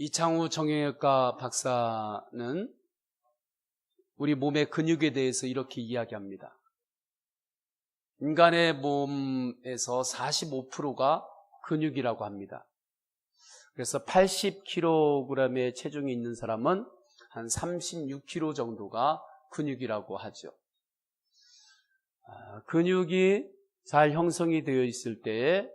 이창우 정형외과 박사는 우리 몸의 근육에 대해서 이렇게 이야기합니다. 인간의 몸에서 45%가 근육이라고 합니다. 그래서 80kg의 체중이 있는 사람은 한 36kg 정도가 근육이라고 하죠. 근육이 잘 형성이 되어 있을 때에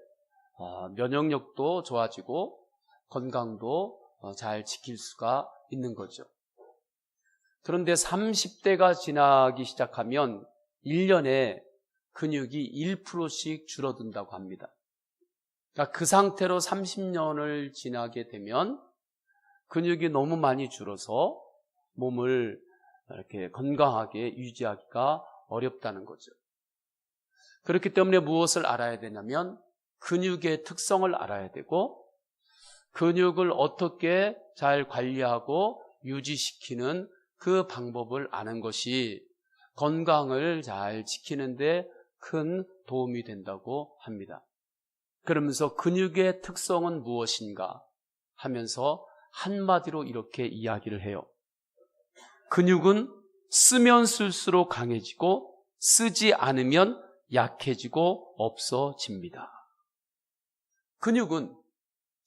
면역력도 좋아지고 건강도 잘 지킬 수가 있는 거죠. 그런데 30대가 지나기 시작하면 1년에 근육이 1%씩 줄어든다고 합니다. 그러니까 그 상태로 30년을 지나게 되면 근육이 너무 많이 줄어서 몸을 이렇게 건강하게 유지하기가 어렵다는 거죠. 그렇기 때문에 무엇을 알아야 되냐면 근육의 특성을 알아야 되고 근육을 어떻게 잘 관리하고 유지시키는 그 방법을 아는 것이 건강을 잘 지키는 데 큰 도움이 된다고 합니다. 그러면서 근육의 특성은 무엇인가 하면서 한마디로 이렇게 이야기를 해요. 근육은 쓰면 쓸수록 강해지고 쓰지 않으면 약해지고 없어집니다. 근육은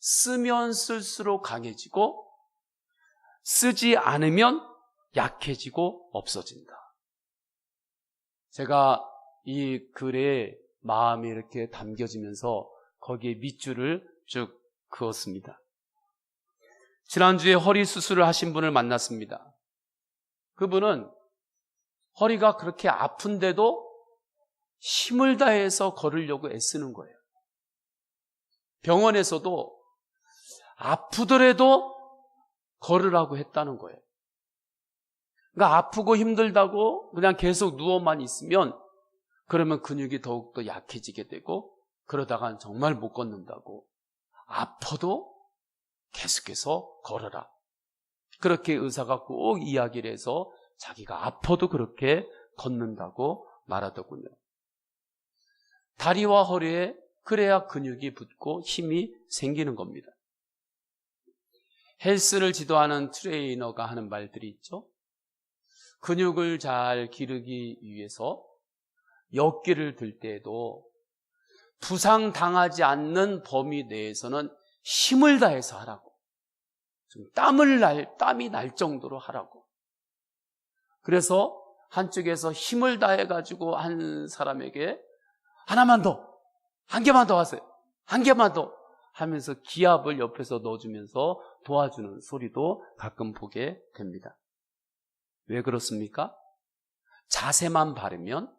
쓰면 쓸수록 강해지고 쓰지 않으면 약해지고 없어진다. 제가 이 글에 마음이 이렇게 담겨지면서 거기에 밑줄을 쭉 그었습니다. 지난주에 허리 수술을 하신 분을 만났습니다. 그분은 허리가 그렇게 아픈데도 힘을 다해서 걸으려고 애쓰는 거예요. 병원에서도 아프더라도 걸으라고 했다는 거예요. 그러니까 아프고 힘들다고 그냥 계속 누워만 있으면 그러면 근육이 더욱더 약해지게 되고 그러다간 정말 못 걷는다고. 아파도 계속해서 걸어라. 그렇게 의사가 꼭 이야기를 해서 자기가 아파도 그렇게 걷는다고 말하더군요. 다리와 허리에 그래야 근육이 붙고 힘이 생기는 겁니다. 헬스를 지도하는 트레이너가 하는 말들이 있죠. 근육을 잘 기르기 위해서 역기를 들 때에도 부상당하지 않는 범위 내에서는 힘을 다해서 하라고. 좀 땀이 날 정도로 하라고. 그래서 한쪽에서 힘을 다해가지고 한 사람에게 하나만 더, 한 개만 더 하세요. 한 개만 더 하면서 기압을 옆에서 넣어주면서 도와주는 소리도 가끔 보게 됩니다. 왜 그렇습니까? 자세만 바르면,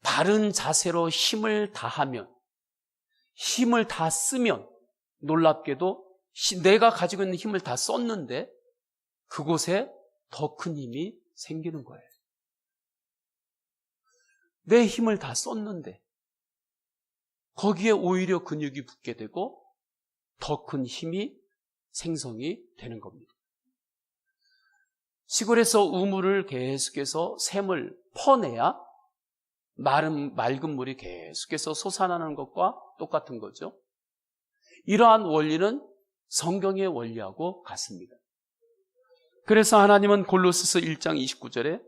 바른 자세로 힘을 다하면, 힘을 다 쓰면 놀랍게도 내가 가지고 있는 힘을 다 썼는데 그곳에 더 큰 힘이 생기는 거예요. 내 힘을 다 썼는데 거기에 오히려 근육이 붙게 되고 더 큰 힘이 생성이 되는 겁니다. 시골에서 우물을 계속해서 샘을 퍼내야 맑은 물이 계속해서 솟아나는 것과 똑같은 거죠. 이러한 원리는 성경의 원리하고 같습니다. 그래서 하나님은 골로새서 1장 29절에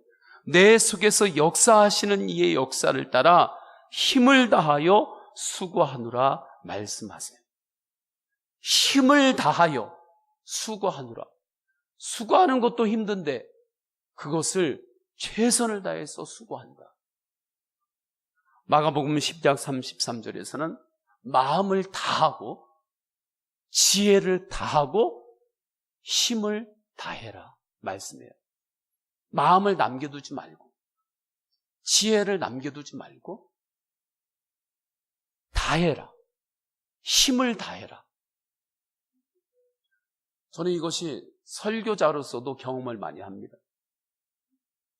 내 속에서 역사하시는 이의 역사를 따라 힘을 다하여 수고하노라 말씀하세요. 힘을 다하여 수고하노라. 수고하는 것도 힘든데 그것을 최선을 다해서 수고한다. 마가복음 10장 33절에서는 마음을 다하고 지혜를 다하고 힘을 다해라 말씀해요. 마음을 남겨두지 말고 지혜를 남겨두지 말고 다해라. 힘을 다해라. 저는 이것이 설교자로서도 경험을 많이 합니다.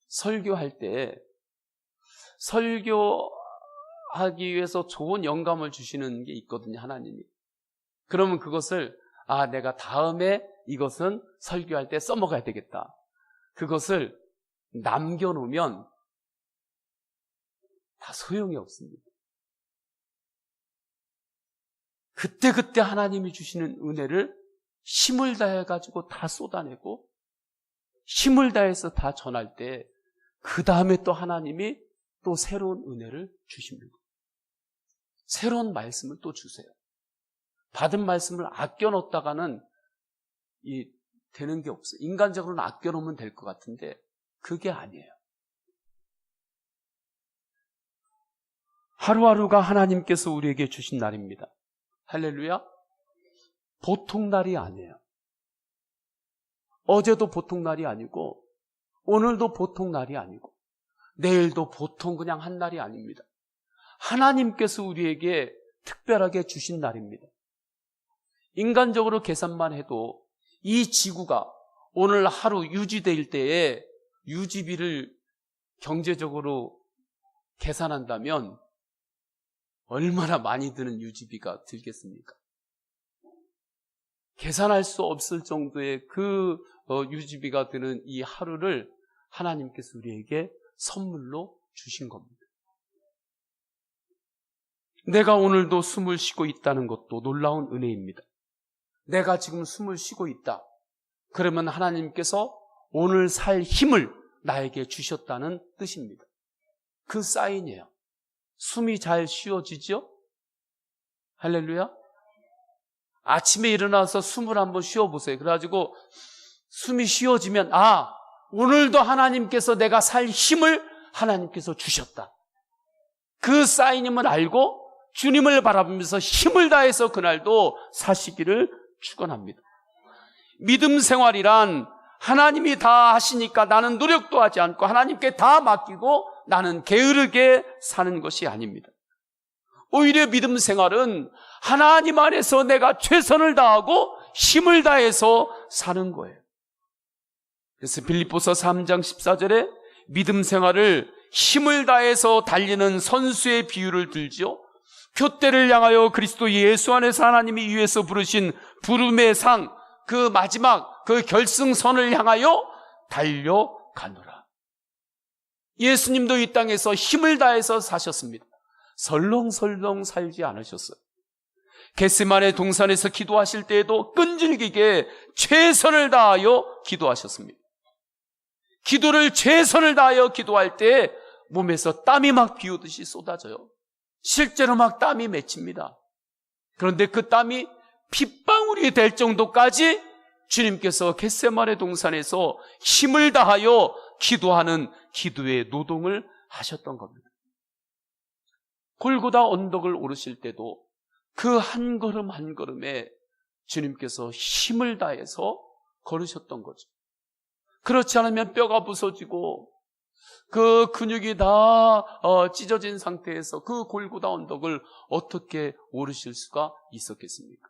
설교할 때 설교하기 위해서 좋은 영감을 주시는 게 있거든요, 하나님이. 그러면 그것을 내가 다음에 이것은 설교할 때 써먹어야 되겠다. 그것을 남겨놓으면 다 소용이 없습니다. 그때그때 하나님이 주시는 은혜를 힘을 다해가지고 다 쏟아내고 힘을 다해서 다 전할 때 그 다음에 또 하나님이 또 새로운 은혜를 주십니다. 새로운 말씀을 또 주세요. 받은 말씀을 아껴놓다가는 되는 게 없어요. 인간적으로는 아껴놓으면 될 것 같은데 그게 아니에요. 하루하루가 하나님께서 우리에게 주신 날입니다. 할렐루야. 보통 날이 아니에요. 어제도 보통 날이 아니고 오늘도 보통 날이 아니고 내일도 보통 그냥 한 날이 아닙니다. 하나님께서 우리에게 특별하게 주신 날입니다. 인간적으로 계산만 해도 이 지구가 오늘 하루 유지될 때에 유지비를 경제적으로 계산한다면 얼마나 많이 드는 유지비가 들겠습니까? 계산할 수 없을 정도의 그 유지비가 드는 이 하루를 하나님께서 우리에게 선물로 주신 겁니다. 내가 오늘도 숨을 쉬고 있다는 것도 놀라운 은혜입니다. 내가 지금 숨을 쉬고 있다. 그러면 하나님께서 오늘 살 힘을 나에게 주셨다는 뜻입니다. 그 사인이에요. 숨이 잘 쉬어지죠? 할렐루야. 아침에 일어나서 숨을 한번 쉬어보세요. 그래가지고 숨이 쉬어지면 오늘도 하나님께서 내가 살 힘을 하나님께서 주셨다. 그 사인임을 알고 주님을 바라보면서 힘을 다해서 그날도 사시기를 축원합니다. 믿음 생활이란 하나님이 다 하시니까 나는 노력도 하지 않고 하나님께 다 맡기고 나는 게으르게 사는 것이 아닙니다. 오히려 믿음 생활은 하나님 안에서 내가 최선을 다하고 힘을 다해서 사는 거예요. 그래서 빌립보서 3장 14절에 믿음 생활을 힘을 다해서 달리는 선수의 비유를 들지요. 표대를 향하여 그리스도 예수 안에서 하나님이 위에서 부르신 부름의 상, 그 마지막 그 결승선을 향하여 달려가노라. 예수님도 이 땅에서 힘을 다해서 사셨습니다. 설렁설렁 살지 않으셨어요. 겟세마네 동산에서 기도하실 때에도 끈질기게 최선을 다하여 기도하셨습니다. 기도를 최선을 다하여 기도할 때 몸에서 땀이 막 비오듯이 쏟아져요. 실제로 막 땀이 맺힙니다. 그런데 그 땀이 핏방울이 될 정도까지 주님께서 겟세마네 동산에서 힘을 다하여 기도하는 기도의 노동을 하셨던 겁니다. 골고다 언덕을 오르실 때도 그 한 걸음 한 걸음에 주님께서 힘을 다해서 걸으셨던 거죠. 그렇지 않으면 뼈가 부서지고 그 근육이 다 찢어진 상태에서 그 골고다 언덕을 어떻게 오르실 수가 있었겠습니까?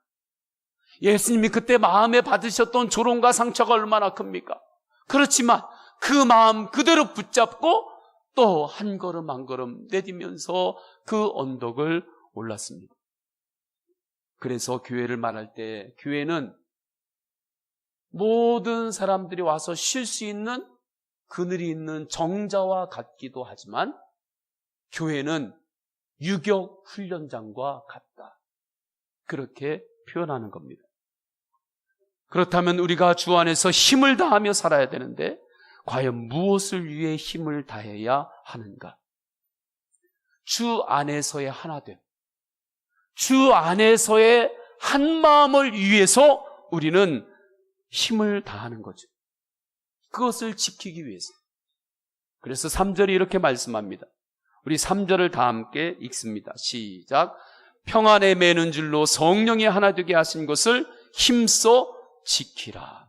예수님이 그때 마음에 받으셨던 조롱과 상처가 얼마나 큽니까? 그렇지만 그 마음 그대로 붙잡고 또 한 걸음 한 걸음 내디면서 그 언덕을 올랐습니다. 그래서 교회를 말할 때 교회는 모든 사람들이 와서 쉴 수 있는 그늘이 있는 정자와 같기도 하지만 교회는 유격 훈련장과 같다. 그렇게 표현하는 겁니다. 그렇다면 우리가 주 안에서 힘을 다하며 살아야 되는데 과연 무엇을 위해 힘을 다해야 하는가? 주 안에서의 하나됨, 주 안에서의 한 마음을 위해서 우리는 힘을 다하는 거죠. 그것을 지키기 위해서. 그래서 3절이 이렇게 말씀합니다. 우리 3절을 다 함께 읽습니다. 시작. 평안에 매는 줄로 성령이 하나 되게 하신 것을 힘써 지키라.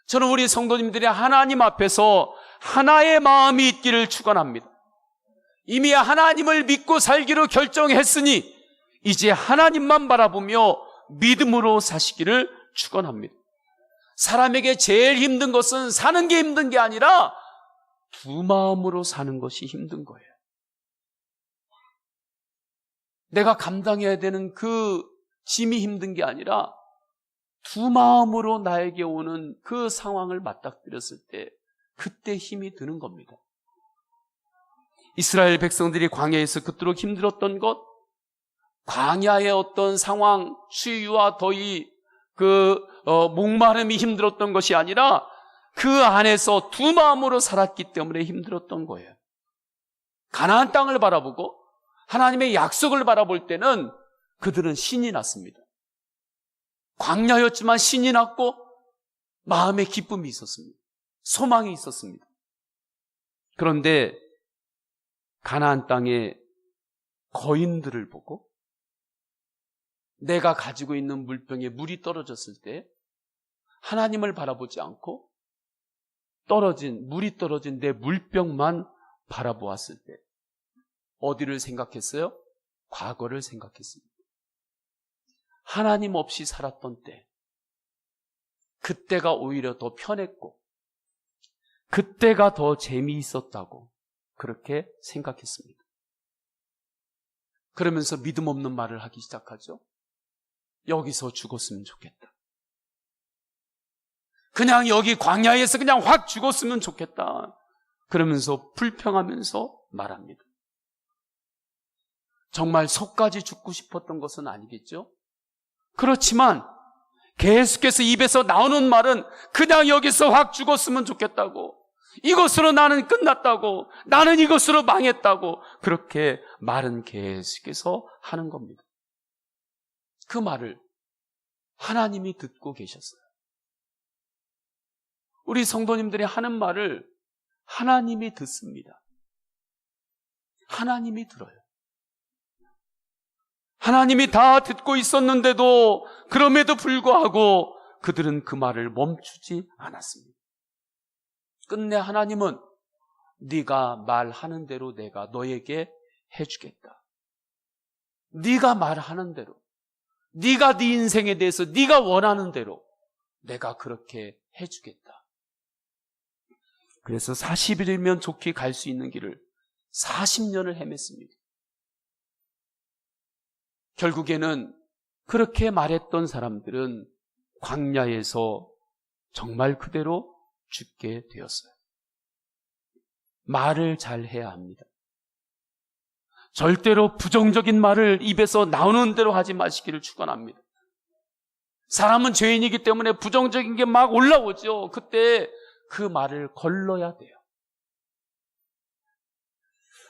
저는 우리 성도님들이 하나님 앞에서 하나의 마음이 있기를 축원합니다. 이미 하나님을 믿고 살기로 결정했으니 이제 하나님만 바라보며 믿음으로 사시기를 축원합니다. 사람에게 제일 힘든 것은 사는 게 힘든 게 아니라 두 마음으로 사는 것이 힘든 거예요. 내가 감당해야 되는 그 짐이 힘든 게 아니라 두 마음으로 나에게 오는 그 상황을 맞닥뜨렸을 때 그때 힘이 드는 겁니다. 이스라엘 백성들이 광야에서 그토록 힘들었던 것, 광야의 어떤 상황, 추위와 더위, 목마름이 힘들었던 것이 아니라 그 안에서 두 마음으로 살았기 때문에 힘들었던 거예요. 가나안 땅을 바라보고 하나님의 약속을 바라볼 때는 그들은 신이 났습니다. 광야였지만 신이 났고 마음에 기쁨이 있었습니다. 소망이 있었습니다. 그런데 가나안 땅의 거인들을 보고 내가 가지고 있는 물병에 물이 떨어졌을 때 하나님을 바라보지 않고 물이 떨어진 내 물병만 바라보았을 때 어디를 생각했어요? 과거를 생각했습니다. 하나님 없이 살았던 때, 그때가 오히려 더 편했고 그때가 더 재미있었다고 그렇게 생각했습니다. 그러면서 믿음 없는 말을 하기 시작하죠. 여기서 죽었으면 좋겠다. 그냥 여기 광야에서 그냥 확 죽었으면 좋겠다. 그러면서 불평하면서 말합니다. 정말 속까지 죽고 싶었던 것은 아니겠죠? 그렇지만 계속해서 입에서 나오는 말은 그냥 여기서 확 죽었으면 좋겠다고, 이것으로 나는 끝났다고, 나는 이것으로 망했다고, 그렇게 말은 계속해서 하는 겁니다. 그 말을 하나님이 듣고 계셨어요. 우리 성도님들이 하는 말을 하나님이 듣습니다. 하나님이 들어요. 하나님이 다 듣고 있었는데도 그럼에도 불구하고 그들은 그 말을 멈추지 않았습니다. 끝내 하나님은 네가 말하는 대로 내가 너에게 해주겠다. 네가 말하는 대로, 네가 네 인생에 대해서 네가 원하는 대로 내가 그렇게 해주겠다. 그래서 40일이면 좋게 갈 수 있는 길을 40년을 헤맸습니다. 결국에는 그렇게 말했던 사람들은 광야에서 정말 그대로 죽게 되었어요. 말을 잘 해야 합니다. 절대로 부정적인 말을 입에서 나오는 대로 하지 마시기를 축원합니다. 사람은 죄인이기 때문에 부정적인 게 막 올라오죠. 그때 그 말을 걸러야 돼요.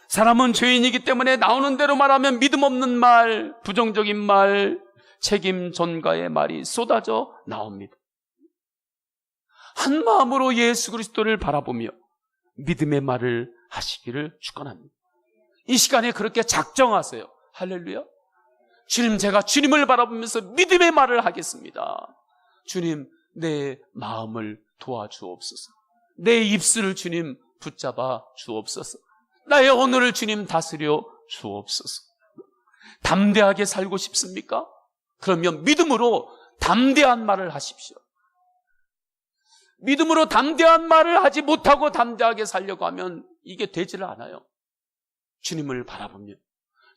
사람은 죄인이기 때문에 나오는 대로 말하면 믿음 없는 말, 부정적인 말, 책임 전가의 말이 쏟아져 나옵니다. 한 마음으로 예수 그리스도를 바라보며 믿음의 말을 하시기를 축원합니다. 이 시간에 그렇게 작정하세요. 할렐루야. 주님, 제가 주님을 바라보면서 믿음의 말을 하겠습니다. 주님, 내 마음을 도와주옵소서. 내 입술을 주님 붙잡아 주옵소서. 나의 오늘을 주님 다스려 주옵소서. 담대하게 살고 싶습니까? 그러면 믿음으로 담대한 말을 하십시오. 믿음으로 담대한 말을 하지 못하고 담대하게 살려고 하면 이게 되지를 않아요. 주님을 바라보며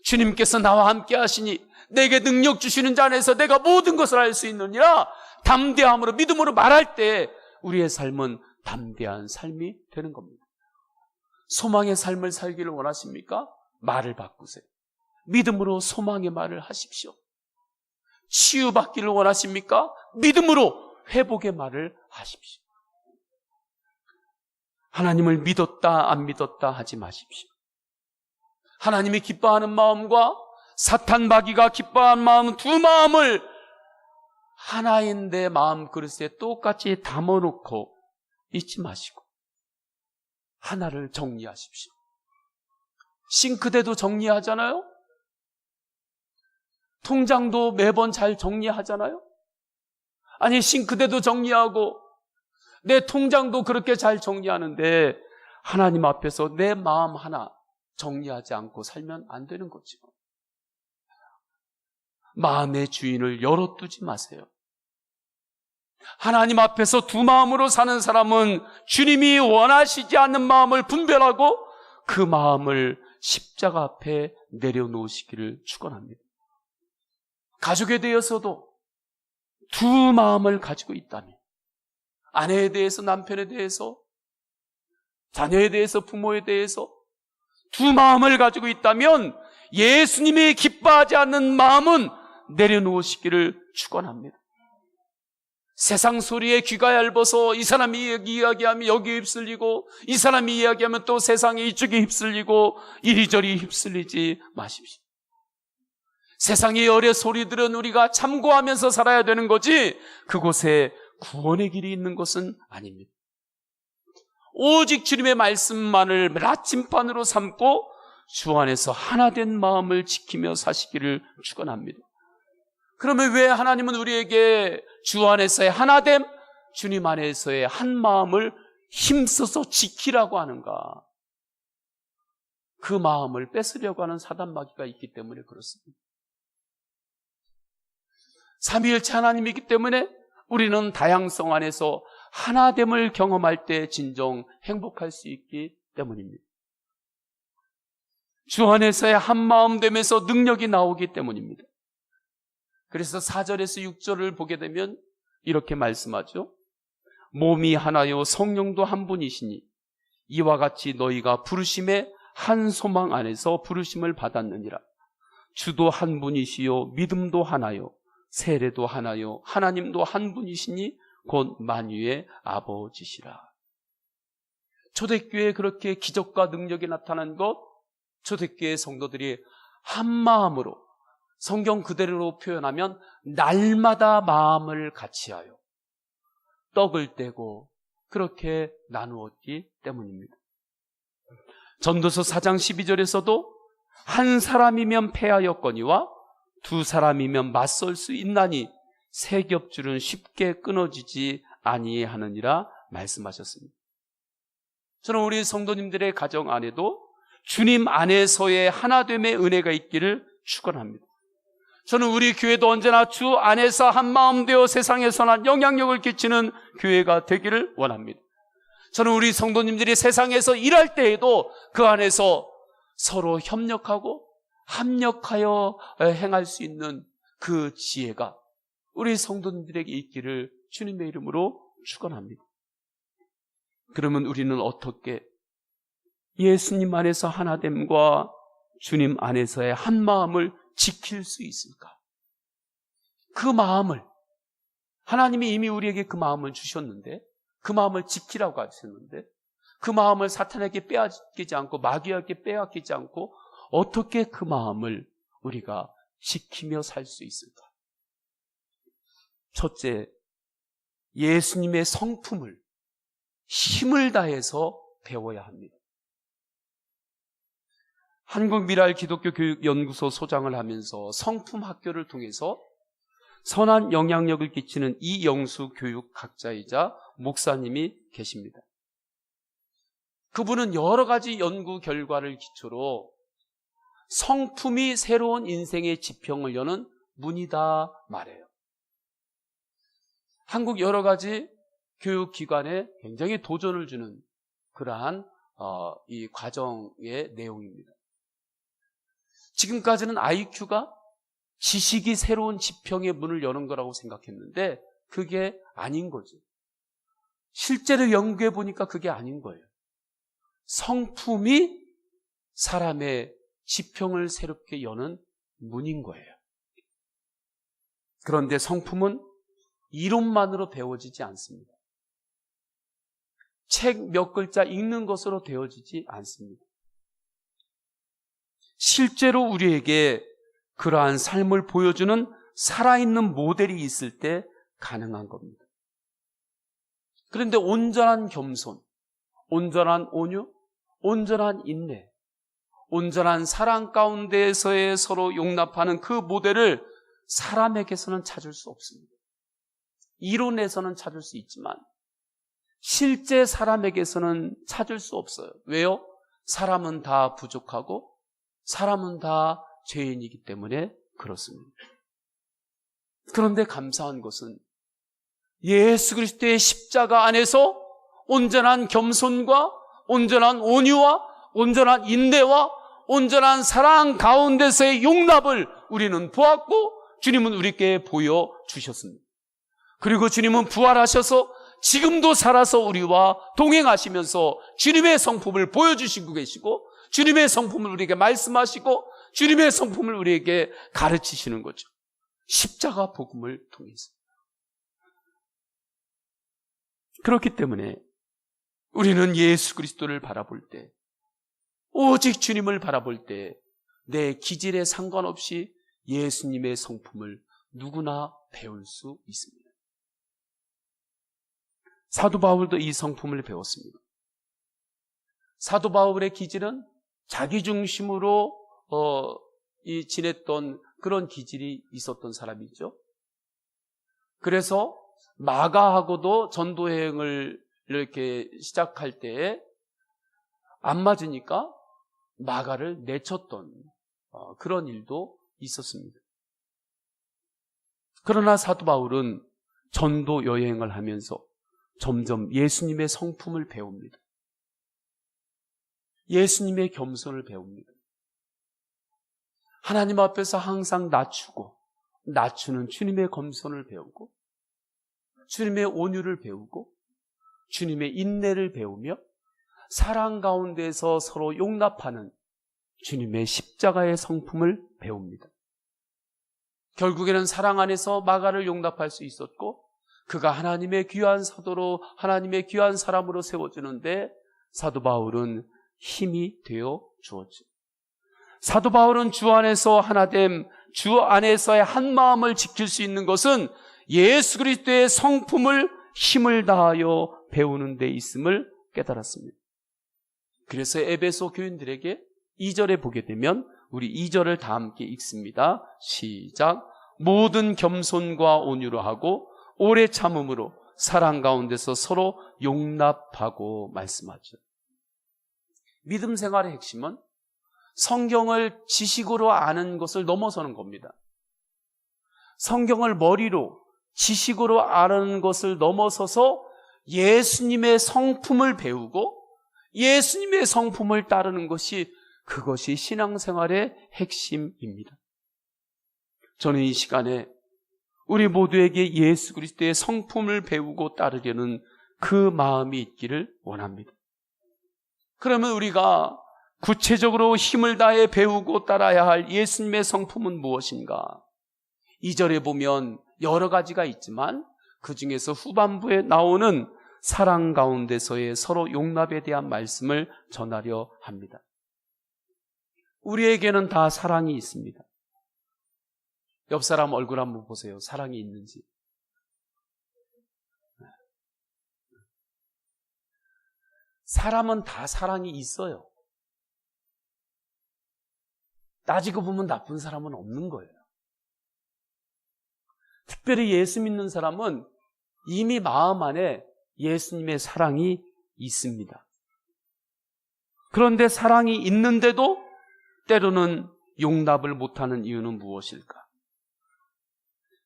주님께서 나와 함께 하시니 내게 능력 주시는 자 안에서 내가 모든 것을 할 수 있느니라 담대함으로 믿음으로 말할 때 우리의 삶은 담대한 삶이 되는 겁니다. 소망의 삶을 살기를 원하십니까? 말을 바꾸세요. 믿음으로 소망의 말을 하십시오. 치유받기를 원하십니까? 믿음으로 회복의 말을 하십시오. 하나님을 믿었다 안 믿었다 하지 마십시오. 하나님이 기뻐하는 마음과 사탄 마귀가 기뻐하는 마음, 두 마음을 하나인 내 마음 그릇에 똑같이 담아놓고 잊지 마시고 하나를 정리하십시오. 싱크대도 정리하잖아요? 통장도 매번 잘 정리하잖아요? 아니, 싱크대도 정리하고 내 통장도 그렇게 잘 정리하는데 하나님 앞에서 내 마음 하나 정리하지 않고 살면 안 되는 거죠. 마음의 주인을 열어두지 마세요. 하나님 앞에서 두 마음으로 사는 사람은 주님이 원하시지 않는 마음을 분별하고 그 마음을 십자가 앞에 내려놓으시기를 축원합니다. 가족에 대해서도 두 마음을 가지고 있다면, 아내에 대해서, 남편에 대해서, 자녀에 대해서, 부모에 대해서 두 마음을 가지고 있다면 예수님이 기뻐하지 않는 마음은 내려놓으시기를 축원합니다. 세상 소리에 귀가 얇아서 이 사람이 이야기하면 여기에 휩쓸리고 이 사람이 이야기하면 또 세상에 이쪽에 휩쓸리고 이리저리 휩쓸리지 마십시오. 세상의 여러 소리들은 우리가 참고하면서 살아야 되는 거지 그곳에 구원의 길이 있는 것은 아닙니다. 오직 주님의 말씀만을 나침반으로 삼고 주 안에서 하나된 마음을 지키며 사시기를 축원합니다. 그러면 왜 하나님은 우리에게 주 안에서의 하나됨, 주님 안에서의 한 마음을 힘써서 지키라고 하는가? 그 마음을 뺏으려고 하는 사단마귀가 있기 때문에 그렇습니다. 삼위일체 하나님이기 때문에 우리는 다양성 안에서 하나됨을 경험할 때 진정 행복할 수 있기 때문입니다. 주 안에서의 한 마음 되면서 능력이 나오기 때문입니다. 그래서 4절에서 6절을 보게 되면 이렇게 말씀하죠. 몸이 하나요 성령도 한 분이시니 이와 같이 너희가 부르심의 한 소망 안에서 부르심을 받았느니라. 주도 한 분이시요 믿음도 하나요 세례도 하나요 하나님도 한 분이시니 곧 만유의 아버지시라. 초대교회에 그렇게 기적과 능력이 나타난 것, 초대교회 성도들이 한 마음으로 성경 그대로 표현하면 날마다 마음을 같이하여 떡을 떼고 그렇게 나누었기 때문입니다. 전도서 4장 12절에서도 한 사람이면 패하였거니와 두 사람이면 맞설 수 있나니 세 겹줄은 쉽게 끊어지지 아니하느니라 말씀하셨습니다. 저는 우리 성도님들의 가정 안에도 주님 안에서의 하나됨의 은혜가 있기를 축원합니다. 저는 우리 교회도 언제나 주 안에서 한마음 되어 세상에 선한 영향력을 끼치는 교회가 되기를 원합니다. 저는 우리 성도님들이 세상에서 일할 때에도 그 안에서 서로 협력하고 합력하여 행할 수 있는 그 지혜가 우리 성도님들에게 있기를 주님의 이름으로 축원합니다. 그러면 우리는 어떻게 예수님 안에서 하나됨과 주님 안에서의 한 마음을 지킬 수 있을까? 그 마음을 하나님이 이미 우리에게 그 마음을 주셨는데 그 마음을 지키라고 하셨는데 그 마음을 사탄에게 빼앗기지 않고 마귀에게 빼앗기지 않고 어떻게 그 마음을 우리가 지키며 살 수 있을까? 첫째, 예수님의 성품을 힘을 다해서 배워야 합니다. 한국미랄기독교교육연구소 소장을 하면서 성품학교를 통해서 선한 영향력을 끼치는 이영수 교육학자이자 목사님이 계십니다. 그분은 여러 가지 연구 결과를 기초로 성품이 새로운 인생의 지평을 여는 문이다 말해요. 한국 여러 가지 교육기관에 굉장히 도전을 주는 그러한 이 과정의 내용입니다. 지금까지는 IQ가 지식이 새로운 지평의 문을 여는 거라고 생각했는데 그게 아닌 거죠. 실제로 연구해 보니까 그게 아닌 거예요. 성품이 사람의 지평을 새롭게 여는 문인 거예요. 그런데 성품은 이론만으로 배워지지 않습니다. 책 몇 글자 읽는 것으로 되어지지 않습니다. 실제로 우리에게 그러한 삶을 보여주는 살아있는 모델이 있을 때 가능한 겁니다. 그런데 온전한 겸손, 온전한 온유, 온전한 인내, 온전한 사랑 가운데에서의 서로 용납하는 그 모델을 사람에게서는 찾을 수 없습니다. 이론에서는 찾을 수 있지만 실제 사람에게서는 찾을 수 없어요. 왜요? 사람은 다 부족하고 사람은 다 죄인이기 때문에 그렇습니다. 그런데 감사한 것은 예수 그리스도의 십자가 안에서 온전한 겸손과 온전한 온유와 온전한 인내와 온전한 사랑 가운데서의 용납을 우리는 보았고 주님은 우리께 보여주셨습니다. 그리고 주님은 부활하셔서 지금도 살아서 우리와 동행하시면서 주님의 성품을 보여주시고 계시고 주님의 성품을 우리에게 말씀하시고 주님의 성품을 우리에게 가르치시는 거죠. 십자가 복음을 통해서. 그렇기 때문에 우리는 예수 그리스도를 바라볼 때, 오직 주님을 바라볼 때 내 기질에 상관없이 예수님의 성품을 누구나 배울 수 있습니다. 사도 바울도 이 성품을 배웠습니다. 사도 바울의 기질은 자기중심으로 지냈던 그런 기질이 있었던 사람이죠. 그래서 마가하고도 전도여행을 이렇게 시작할 때에 안 맞으니까 마가를 내쳤던 그런 일도 있었습니다. 그러나 사도 바울은 전도 여행을 하면서 점점 예수님의 성품을 배웁니다. 예수님의 겸손을 배웁니다. 하나님 앞에서 항상 낮추는 주님의 겸손을 배우고, 주님의 온유를 배우고, 주님의 인내를 배우며, 사랑 가운데서 서로 용납하는 주님의 십자가의 성품을 배웁니다. 결국에는 사랑 안에서 마가를 용납할 수 있었고, 그가 하나님의 귀한 사도로, 하나님의 귀한 사람으로 세워지는데 사도 바울은 힘이 되어 주었죠. 사도 바울은 주 안에서 하나됨, 주 안에서의 한 마음을 지킬 수 있는 것은 예수 그리스도의 성품을 힘을 다하여 배우는 데 있음을 깨달았습니다. 그래서 에베소 교인들에게 2절에 보게 되면 우리 2절을 다 함께 읽습니다. 시작. 모든 겸손과 온유로 하고 오래 참음으로 사랑 가운데서 서로 용납하고 말씀하죠. 믿음 생활의 핵심은 성경을 지식으로 아는 것을 넘어서는 겁니다. 성경을 머리로 지식으로 아는 것을 넘어서서 예수님의 성품을 배우고 예수님의 성품을 따르는 것이, 그것이 신앙생활의 핵심입니다. 저는 이 시간에 우리 모두에게 예수 그리스도의 성품을 배우고 따르려는 그 마음이 있기를 원합니다. 그러면 우리가 구체적으로 힘을 다해 배우고 따라야 할 예수님의 성품은 무엇인가? 2절에 보면 여러 가지가 있지만 그 중에서 후반부에 나오는 사랑 가운데서의 서로 용납에 대한 말씀을 전하려 합니다. 우리에게는 다 사랑이 있습니다. 옆 사람 얼굴 한번 보세요. 사랑이 있는지. 사람은 다 사랑이 있어요. 따지고 보면 나쁜 사람은 없는 거예요. 특별히 예수 믿는 사람은 이미 마음 안에 예수님의 사랑이 있습니다. 그런데 사랑이 있는데도 때로는 용납을 못하는 이유는 무엇일까?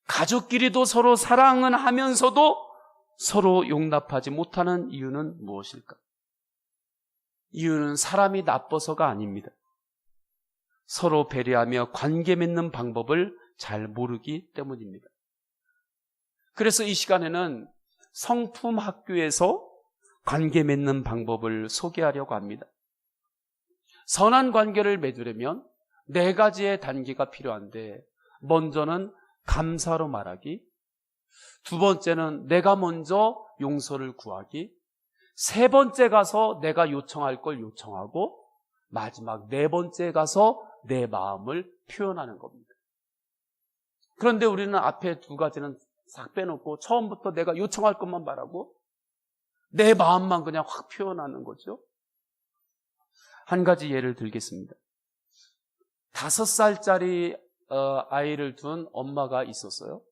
가족끼리도 서로 사랑은 하면서도 서로 용납하지 못하는 이유는 무엇일까? 이유는 사람이 나빠서가 아닙니다. 서로 배려하며 관계 맺는 방법을 잘 모르기 때문입니다. 그래서 이 시간에는 성품 학교에서 관계 맺는 방법을 소개하려고 합니다. 선한 관계를 맺으려면 4가지의 단계가 필요한데, 먼저는 감사로 말하기, 2번째는 내가 먼저 용서를 구하기, 3번째 가서 내가 요청할 걸 요청하고, 마지막 4번째 가서 내 마음을 표현하는 겁니다. 그런데 우리는 앞에 2가지는 싹 빼놓고 처음부터 내가 요청할 것만 말하고 내 마음만 그냥 확 표현하는 거죠. 한 가지 예를 들겠습니다. 5살짜리 아이를 둔 엄마가 있었어요.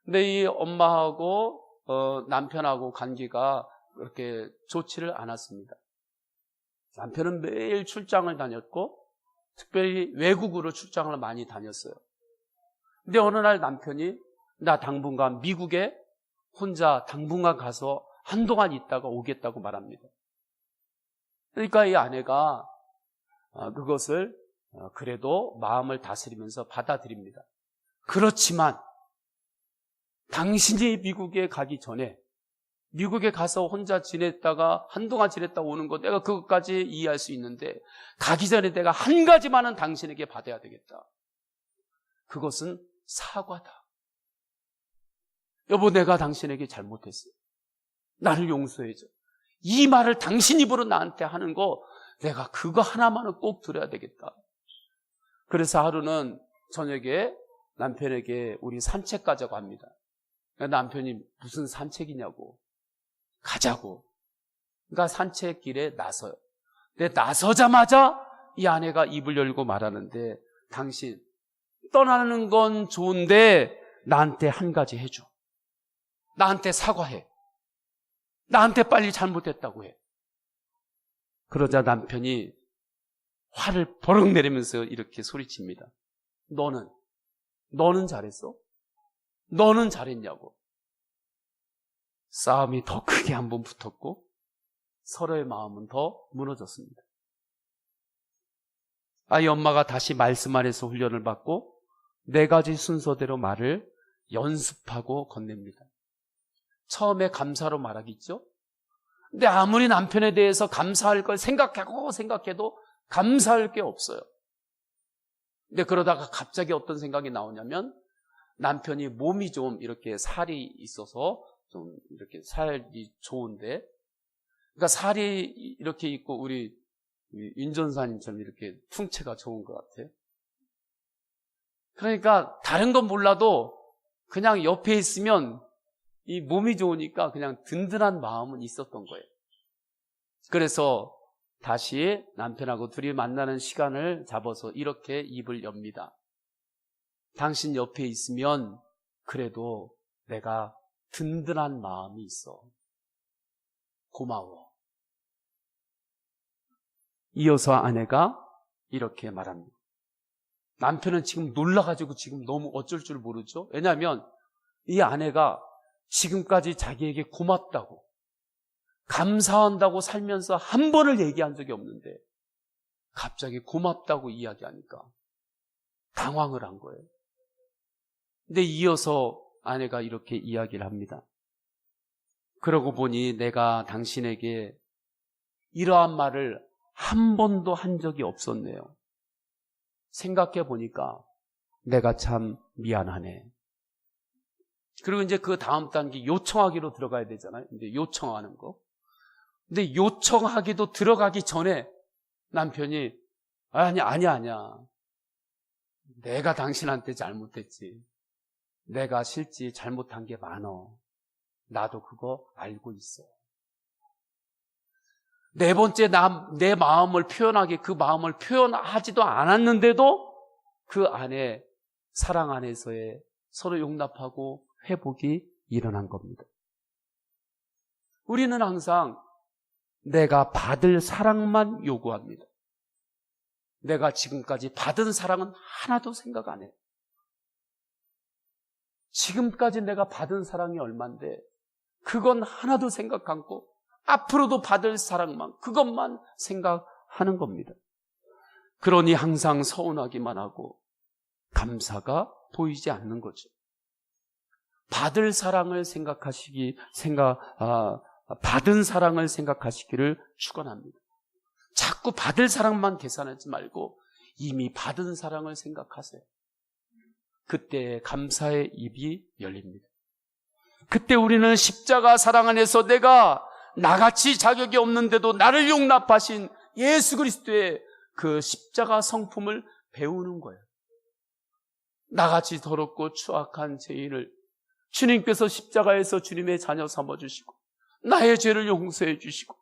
근데 이 엄마하고 남편하고 관계가 그렇게 좋지를 않았습니다. 남편은 매일 출장을 다녔고 특별히 외국으로 출장을 많이 다녔어요. 근데 어느 날 남편이 나 당분간 미국에 혼자 당분간 가서 한동안 있다가 오겠다고 말합니다. 그러니까 이 아내가 그것을 그래도 마음을 다스리면서 받아들입니다. 그렇지만 당신이 미국에 가기 전에 미국에 가서 혼자 지냈다가 한동안 지냈다 오는 거 내가 그것까지 이해할 수 있는데 가기 전에 내가 한 가지만은 당신에게 받아야 되겠다. 그것은 사과다. 여보, 내가 당신에게 잘못했어요. 나를 용서해줘. 이 말을 당신 입으로 나한테 하는 거 내가 그거 하나만은 꼭 들어야 되겠다. 그래서 하루는 저녁에 남편에게 우리 산책 가자고 합니다. 남편이 무슨 산책이냐고. 가자고. 그러니까 산책길에 나서요. 근데 나서자마자 이 아내가 입을 열고 말하는데, 당신 떠나는 건 좋은데 나한테 한 가지 해줘. 나한테 사과해. 나한테 빨리 잘못했다고 해. 그러자 남편이 화를 버럭 내리면서 이렇게 소리칩니다. 너는 잘했어? 너는 잘했냐고. 싸움이 더 크게 한번 붙었고 서로의 마음은 더 무너졌습니다. 아이 엄마가 다시 말씀 안에서 훈련을 받고 4가지 순서대로 말을 연습하고 건넵니다. 처음에 감사로 말하겠죠? 근데 아무리 남편에 대해서 감사할 걸 생각해도 감사할 게 없어요. 근데 그러다가 갑자기 어떤 생각이 나오냐면, 남편이 몸이 좀 이렇게 살이 있어서 좀 이렇게 살이 좋은데, 그러니까 살이 이렇게 있고 우리 윤전사님처럼 이렇게 풍채가 좋은 것 같아요. 그러니까 다른 건 몰라도 그냥 옆에 있으면 이 몸이 좋으니까 그냥 든든한 마음은 있었던 거예요. 그래서 다시 남편하고 둘이 만나는 시간을 잡아서 이렇게 입을 엽니다. 당신 옆에 있으면 그래도 내가 든든한 마음이 있어. 고마워. 이어서 아내가 이렇게 말합니다. 남편은 지금 놀라가지고 지금 너무 어쩔 줄 모르죠. 왜냐하면 이 아내가 지금까지 자기에게 고맙다고, 감사한다고 살면서 한 번을 얘기한 적이 없는데 갑자기 고맙다고 이야기하니까 당황을 한 거예요. 근데 이어서 아내가 이렇게 이야기를 합니다. 그러고 보니 내가 당신에게 이러한 말을 한 번도 한 적이 없었네요. 생각해 보니까 내가 참 미안하네. 그리고 이제 그 다음 단계 요청하기로 들어가야 되잖아요. 이제 요청하는 거. 근데 요청하기도 들어가기 전에 남편이 아니야. 내가 당신한테 잘못했지. 내가 실제 잘못한 게 많어. 나도 그거 알고 있어. 4번째 내 마음을 표현하게, 그 마음을 표현하지도 않았는데도 그 안에 사랑 안에서의 서로 용납하고 회복이 일어난 겁니다. 우리는 항상 내가 받을 사랑만 요구합니다. 내가 지금까지 받은 사랑은 하나도 생각 안 해요. 지금까지 내가 받은 사랑이 얼만데 그건 하나도 생각 않고 앞으로도 받을 사랑만, 그것만 생각하는 겁니다. 그러니 항상 서운하기만 하고 감사가 보이지 않는 거죠. 받을 사랑을 받은 사랑을 생각하시기를 축원합니다. 자꾸 받을 사랑만 계산하지 말고 이미 받은 사랑을 생각하세요. 그때 감사의 입이 열립니다. 그때 우리는 십자가 사랑 안에서 내가 나같이 자격이 없는데도 나를 용납하신 예수 그리스도의 그 십자가 성품을 배우는 거예요. 나같이 더럽고 추악한 죄인을 주님께서 십자가에서 주님의 자녀 삼아주시고 나의 죄를 용서해 주시고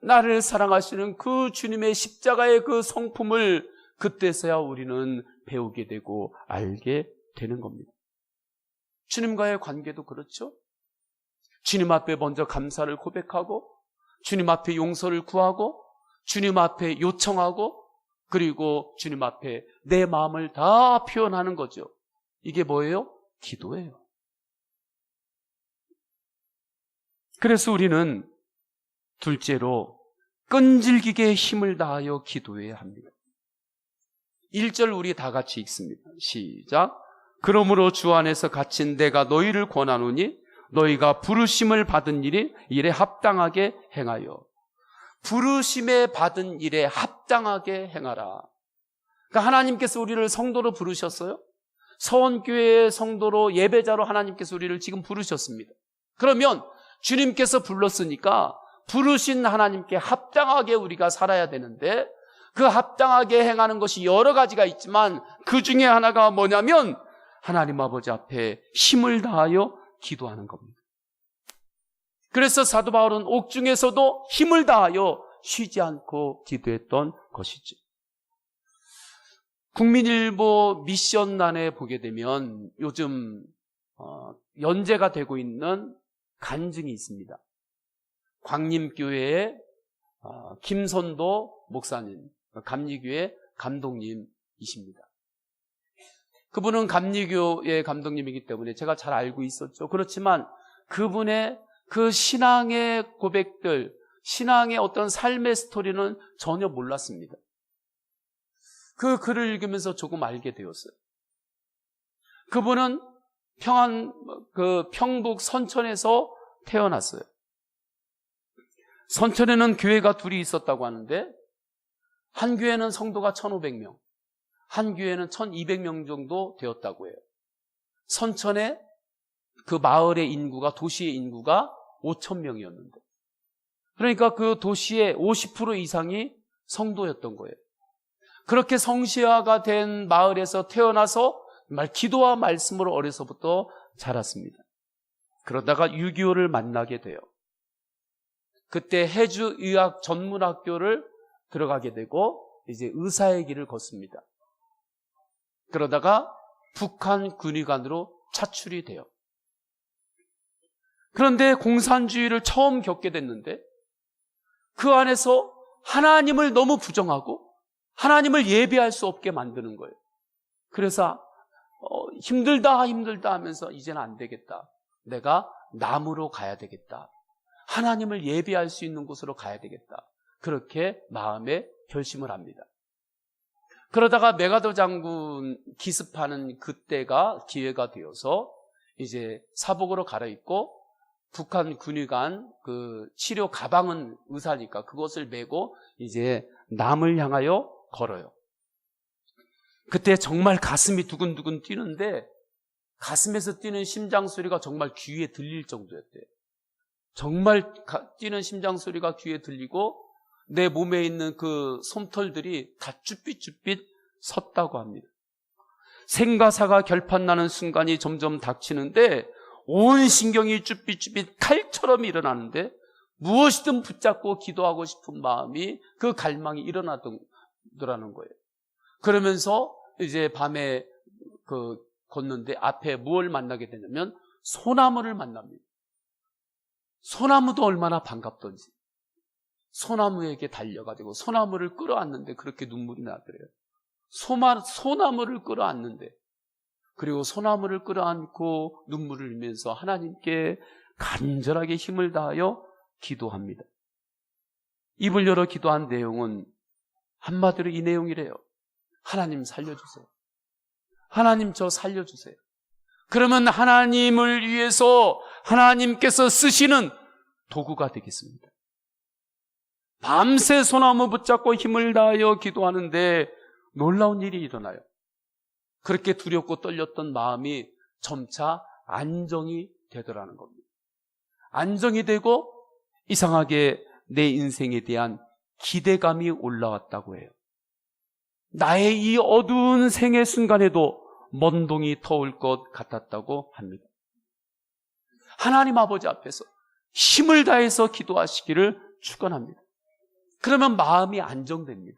나를 사랑하시는 그 주님의 십자가의 그 성품을 그때서야 우리는 배우게 되고 알게 되는 겁니다. 주님과의 관계도 그렇죠. 주님 앞에 먼저 감사를 고백하고 주님 앞에 용서를 구하고 주님 앞에 요청하고 그리고 주님 앞에 내 마음을 다 표현하는 거죠. 이게 뭐예요? 기도예요. 그래서 우리는 둘째로 끈질기게 힘을 다하여 기도해야 합니다. 1절 우리 다 같이 읽습니다. 시작. 그러므로 주 안에서 갇힌 내가 너희를 권하노니 너희가 부르심을 받은 일에 합당하게 행하여. 부르심에 받은 일에 합당하게 행하라. 그러니까 하나님께서 우리를 성도로 부르셨어요. 서원교회의 성도로 예배자로 하나님께서 우리를 지금 부르셨습니다. 그러면 주님께서 불렀으니까 부르신 하나님께 합당하게 우리가 살아야 되는데, 그 합당하게 행하는 것이 여러 가지가 있지만 그 중에 하나가 뭐냐면 하나님 아버지 앞에 힘을 다하여 기도하는 겁니다. 그래서 사도 바울은 옥중에서도 힘을 다하여 쉬지 않고 기도했던 것이죠. 국민일보 미션란에 보게 되면 요즘 연재가 되고 있는 간증이 있습니다. 광림교회의 김선도 목사님, 감리교회 감독님이십니다. 그분은 감리교회 감독님이기 때문에 제가 잘 알고 있었죠. 그렇지만 그분의 그 신앙의 고백들, 신앙의 어떤 삶의 스토리는 전혀 몰랐습니다. 그 글을 읽으면서 조금 알게 되었어요. 그분은 평북 선천에서 태어났어요. 선천에는 교회가 둘이 있었다고 하는데, 한 교회는 성도가 1,500명, 한 교회는 1,200명 정도 되었다고 해요. 선천에 그 마을의 인구가, 도시의 인구가 5,000명이었는데, 그러니까 그 도시의 50% 이상이 성도였던 거예요. 그렇게 성시화가 된 마을에서 태어나서 기도와 말씀으로 어려서부터 자랐습니다. 그러다가 6.25를 만나게 돼요. 그때 해주의학 전문학교를 들어가게 되고 이제 의사의 길을 걷습니다. 그러다가 북한 군의관으로 차출이 돼요. 그런데 공산주의를 처음 겪게 됐는데 그 안에서 하나님을 너무 부정하고 하나님을 예배할 수 없게 만드는 거예요. 그래서 힘들다 하면서 이제는 안 되겠다. 내가 남으로 가야 되겠다. 하나님을 예배할 수 있는 곳으로 가야 되겠다. 그렇게 마음에 결심을 합니다. 그러다가 메가더 장군 기습하는 그때가 기회가 되어서 이제 사복으로 갈아입고 북한 군의관 그 치료 가방은 의사니까 그것을 메고 이제 남을 향하여 걸어요. 그때 정말 가슴이 두근두근 뛰는데 가슴에서 뛰는 심장 소리가 정말 귀에 들릴 정도였대요. 정말 뛰는 심장 소리가 귀에 들리고 내 몸에 있는 그 솜털들이 다 쭈삣쭈삣 섰다고 합니다. 생과 사가 결판나는 순간이 점점 닥치는데 온 신경이 쭈삣쭈삣 칼처럼 일어나는데 무엇이든 붙잡고 기도하고 싶은 마음이 그 갈망이 일어나더라는 거예요. 그러면서 이제 밤에 걷는데 앞에 무엇을 만나게 되냐면 소나무를 만납니다. 소나무도 얼마나 반갑던지 소나무에게 달려가지고 소나무를 끌어안는데 그렇게 눈물이 나더래요. 소나무를 끌어안는데, 그리고 소나무를 끌어안고 눈물을 흘리면서 하나님께 간절하게 힘을 다하여 기도합니다. 입을 열어 기도한 내용은 한마디로 이 내용이래요. 하나님 살려주세요. 하나님 저 살려주세요. 그러면 하나님을 위해서 하나님께서 쓰시는 도구가 되겠습니다. 밤새 소나무 붙잡고 힘을 다하여 기도하는데 놀라운 일이 일어나요. 그렇게 두렵고 떨렸던 마음이 점차 안정이 되더라는 겁니다. 안정이 되고 이상하게 내 인생에 대한 기대감이 올라왔다고 해요. 나의 이 어두운 생의 순간에도 먼동이 터올 것 같았다고 합니다. 하나님 아버지 앞에서 힘을 다해서 기도하시기를 축원합니다. 그러면 마음이 안정됩니다.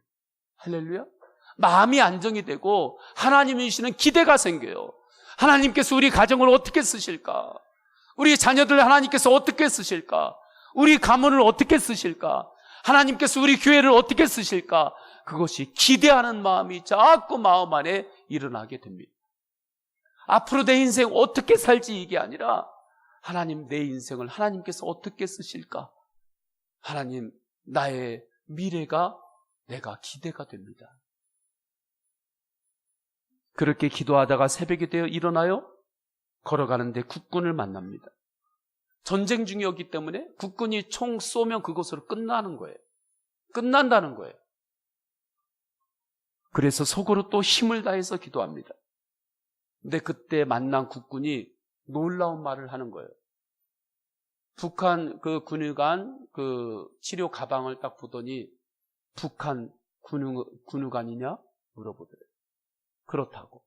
할렐루야. 마음이 안정이 되고 하나님이 주시는 기대가 생겨요. 하나님께서 우리 가정을 어떻게 쓰실까? 우리 자녀들 하나님께서 어떻게 쓰실까? 우리 가문을 어떻게 쓰실까? 하나님께서 우리 교회를 어떻게 쓰실까? 그것이 기대하는 마음이 자꾸 마음 안에 일어나게 됩니다. 앞으로 내 인생 어떻게 살지 이게 아니라 하나님 내 인생을 하나님께서 어떻게 쓰실까? 하나님 나의 미래가 내가 기대가 됩니다. 그렇게 기도하다가 새벽이 되어 일어나요. 걸어가는데 국군을 만납니다. 전쟁 중이었기 때문에 국군이 총 쏘면 그것으로 끝나는 거예요. 끝난다는 거예요. 그래서 속으로 또 힘을 다해서 기도합니다. 근데 그때 만난 국군이 놀라운 말을 하는 거예요. 북한 그 군의관 그 치료 가방을 딱 보더니 북한 군의관이냐 물어보더래요. 그렇다고.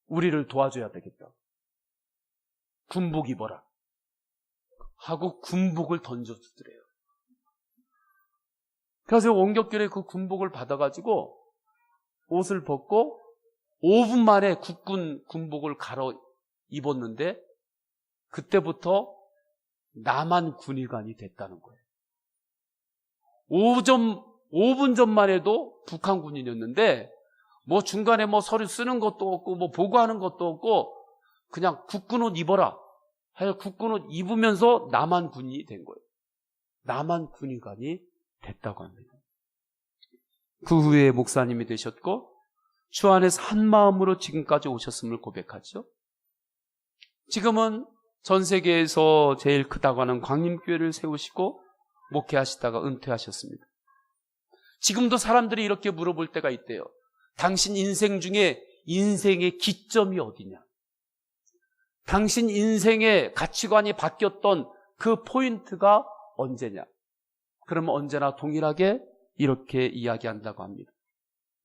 우리를 도와줘야 되겠다. 군복 입어라 하고 군복을 던져주더래요. 그래서 원격결에 그 군복을 받아가지고 옷을 벗고 5분 만에 국군 군복을 갈아 입었는데 그때부터 남한 군의관이 됐다는 거예요. 5분 전만 해도 북한 군인이었는데 뭐 중간에 뭐 서류 쓰는 것도 없고 뭐 보고하는 것도 없고 그냥 국군 옷 입어라 해서 국군 옷 입으면서 남한 군인이 된 거예요. 남한 군의관이 됐다고 합니다. 그 후에 목사님이 되셨고 주 안에서 한 마음으로 지금까지 오셨음을 고백하죠. 지금은 전 세계에서 제일 크다고 하는 광림교회를 세우시고 목회하시다가 은퇴하셨습니다. 지금도 사람들이 이렇게 물어볼 때가 있대요. 당신 인생 중에 인생의 기점이 어디냐? 당신 인생의 가치관이 바뀌었던 그 포인트가 언제냐? 그러면 언제나 동일하게 이렇게 이야기한다고 합니다.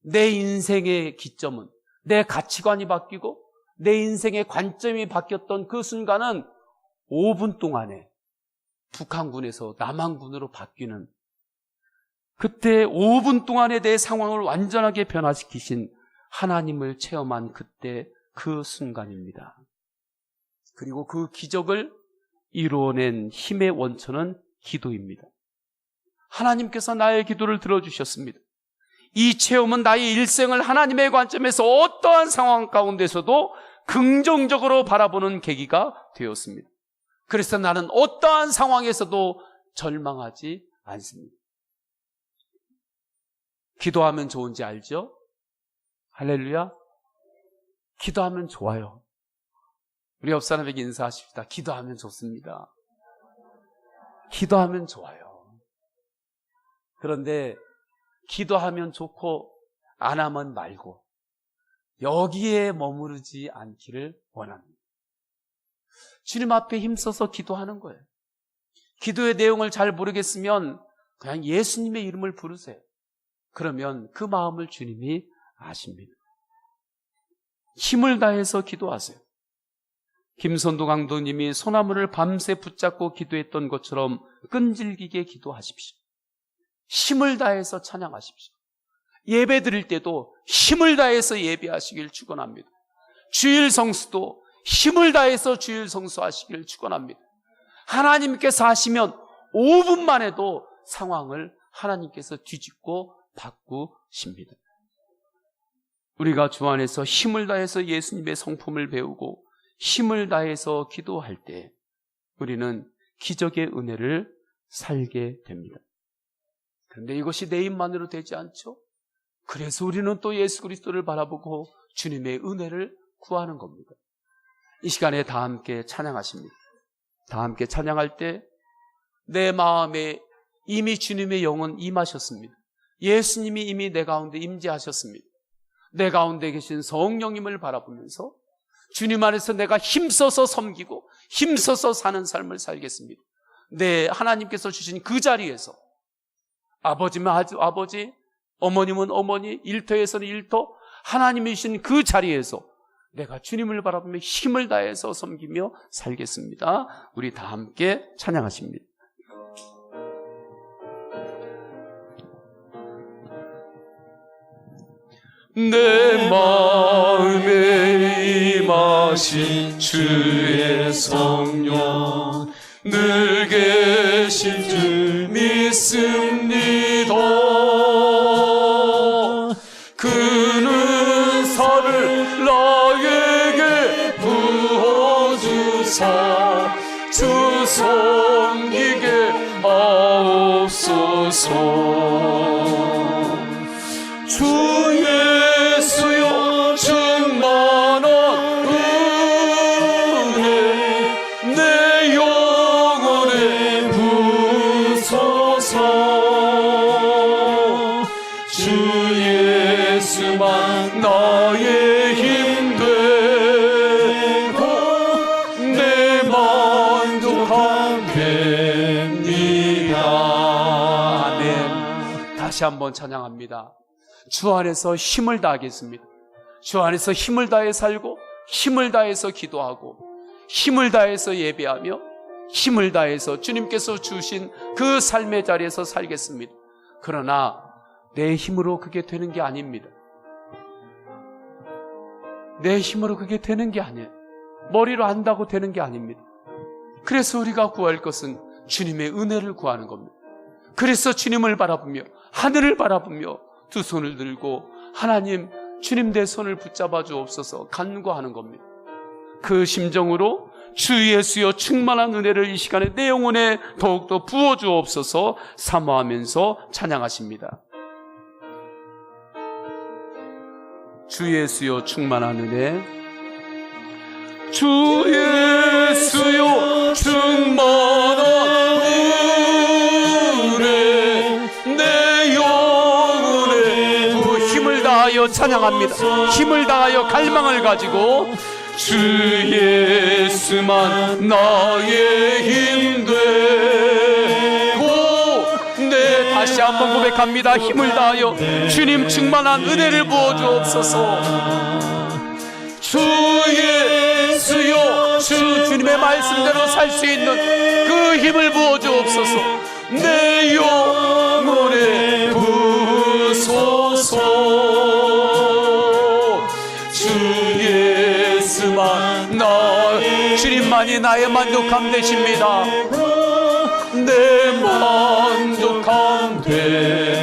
내 인생의 기점은 내 가치관이 바뀌고 내 인생의 관점이 바뀌었던 그 순간은 5분 동안에 북한군에서 남한군으로 바뀌는 그때 5분 동안에 내 상황을 완전하게 변화시키신 하나님을 체험한 그때 그 순간입니다. 그리고 그 기적을 이루어낸 힘의 원천은 기도입니다. 하나님께서 나의 기도를 들어주셨습니다. 이 체험은 나의 일생을 하나님의 관점에서 어떠한 상황 가운데서도 긍정적으로 바라보는 계기가 되었습니다. 그래서 나는 어떠한 상황에서도 절망하지 않습니다. 기도하면 좋은지 알죠? 할렐루야. 기도하면 좋아요. 우리 옆 사람에게 인사하십시다. 기도하면 좋습니다. 기도하면 좋아요. 그런데 기도하면 좋고 안 하면 말고 여기에 머무르지 않기를 원합니다. 주님 앞에 힘써서 기도하는 거예요. 기도의 내용을 잘 모르겠으면 그냥 예수님의 이름을 부르세요. 그러면 그 마음을 주님이 아십니다. 힘을 다해서 기도하세요. 김선도 강도님이 소나무를 밤새 붙잡고 기도했던 것처럼 끈질기게 기도하십시오. 힘을 다해서 찬양하십시오. 예배 드릴 때도 힘을 다해서 예배하시길 축원합니다. 주일 성수도 힘을 다해서 주일 성수하시길 축원합니다. 하나님께서 하시면 5분만 해도 상황을 하나님께서 뒤집고 바꾸십니다. 우리가 주 안에서 힘을 다해서 예수님의 성품을 배우고 힘을 다해서 기도할 때 우리는 기적의 은혜를 살게 됩니다. 그런데 이것이 내 힘만으로 되지 않죠? 그래서 우리는 또 예수 그리스도를 바라보고 주님의 은혜를 구하는 겁니다. 이 시간에 다 함께 찬양하십니다. 다 함께 찬양할 때 내 마음에 이미 주님의 영은 임하셨습니다. 예수님이 이미 내 가운데 임재하셨습니다. 내 가운데 계신 성령님을 바라보면서 주님 안에서 내가 힘써서 섬기고 힘써서 사는 삶을 살겠습니다. 네, 하나님께서 주신 그 자리에서 아버지면 아버지, 어머님은 어머니, 일터에서는 일터, 하나님이 주신 그 자리에서 내가 주님을 바라보며 힘을 다해서 섬기며 살겠습니다. 우리 다 함께 찬양하십니다. 내 마음에 임하신 주의 성령 늘 계신 줄 믿습니다. 그는 살을 나에게 부어주사 주 섬기게 하옵소서. 주 예수여 충만한 은혜 내 영혼에 부소서. 주 예수만 나의 힘 되고 내 마음 됩니다. 아멘. 다시 한번 찬양합니다. 주 안에서 힘을 다하겠습니다. 주 안에서 힘을 다해 살고, 힘을 다해서 기도하고, 힘을 다해서 예배하며, 힘을 다해서 주님께서 주신 그 삶의 자리에서 살겠습니다. 그러나 내 힘으로 그게 되는 게 아닙니다. 내 힘으로 그게 되는 게 아니에요. 머리로 안다고 되는 게 아닙니다. 그래서 우리가 구할 것은 주님의 은혜를 구하는 겁니다. 그래서 주님을 바라보며, 하늘을 바라보며 두 손을 들고 하나님, 주님 내 손을 붙잡아 주옵소서 간구하는 겁니다. 그 심정으로 주 예수여 충만한 은혜를 이 시간에 내 영혼에 더욱더 부어 주옵소서 사모하면서 찬양하십니다. 주 예수여 충만한 은혜, 주 예수여 충만한 은혜, 내 영혼에 부 힘을 다하여 찬양합니다. 힘을 다하여 갈망을 가지고 주 예수만 나의 힘 되고, 네, 다시 한번 고백합니다. 힘을 다하여 주님 충만한 은혜를 부어 주옵소서. 주 예수여, 주님의 말씀대로 살 수 있는 그 힘을 부어 주옵소서. 내 영혼에 부소서. 주님만이 나의 만족함 되십니다. 내 만족함 되